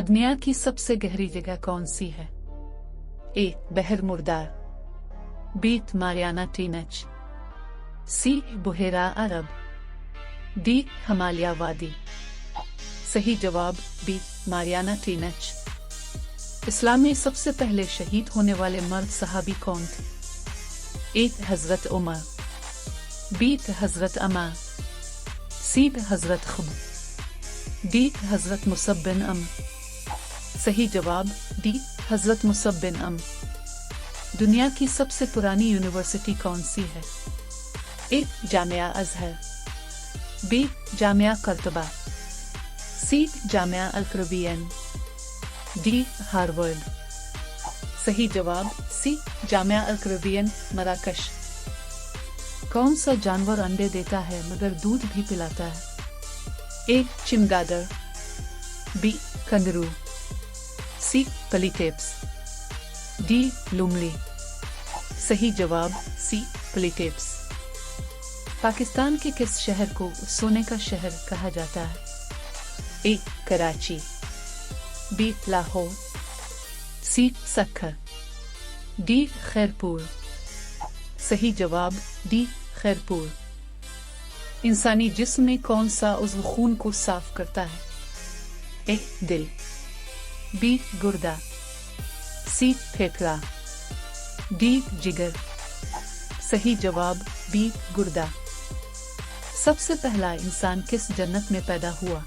दुनिया की सबसे गहरी जगह कौन सी है? ए. बहर मुर्दार, बी. मारियाना ट्रेंच, सी. बुहेरा अरब, डी. हिमालय वादी। सही जवाब बी. Mariana trench. इस्लाम में सबसे पहले शहीद होने वाले मर्द सहाबी कौन थे? ए. हजरत उमर, बी. हजरत अमा, सी. हजरत खुब, डी. हजरत मुसब बिन अम्र। सही जवाब डी. हजरत मुसब बिन अम्र। दुनिया की सबसे पुरानी यूनिवर्सिटी कौन सी है? ए. जामिया अजहर, बी. जामिया कर्तबा, सी. जामिया अल-करबियन, डी. हार्वर्ड। सही जवाब सी. जामिया अल-करबियन, मराकश। कौन सा जानवर अंडे देता है मगर दूध भी पिलाता है? ए. चिमगादड़, बी. कंगारू, सी. पलीटेप्स, डी. लुमली। सही जवाब सी. पलीटेप्स। पाकिस्तान के किस शहर को सोने का शहर कहा जाता है? ए. कराची, बी. लाहौर, सी. सक्खर, डी. खैरपुर। सही जवाब डी. खैरपुर। इंसानी जिस्म में कौन सा उज़्व खून को साफ करता है? ए. दिल, बी. गुर्दा, सी. फेफड़ा, डी. जिगर। सही जवाब बी. गुर्दा। सबसे पहला इंसान किस जन्नत में पैदा हुआ?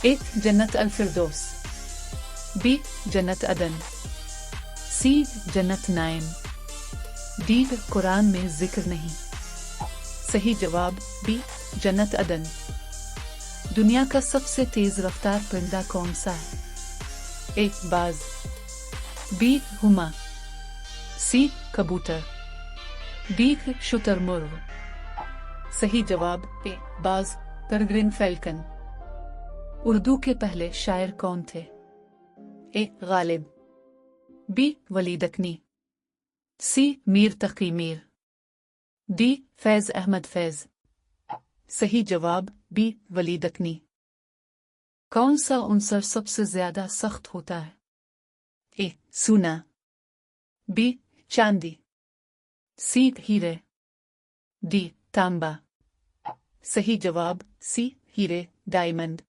ए. जन्नत अल फिरदौस, बी. जन्नत अदन, सी. जन्नत नाइम, डी. कुरान में जिक्र नहीं। सही जवाब बी. जन्नत अदन। दुनिया का सबसे तेज रफ्तार परिंदा कौन सा है? ए. बाज, बी. हुमा, सी. कबूतर, डी. शुतुरमुर्ग। सही जवाब ए. बाज, पेरेग्रिन फैल्कन। उर्दू के पहले शायर कौन थे? ए. गालिब, बी. वली दक्नी, सी. मीर तकी मीर, डी. फैज अहमद फैज। सही जवाब बी. वली दक्नी। कौन सा उनसर सबसे ज्यादा सख्त होता है? ए. सोना, बी. चांदी, सी. हीरे, डी. तांबा। सही जवाब सी. हीरे, डायमंड।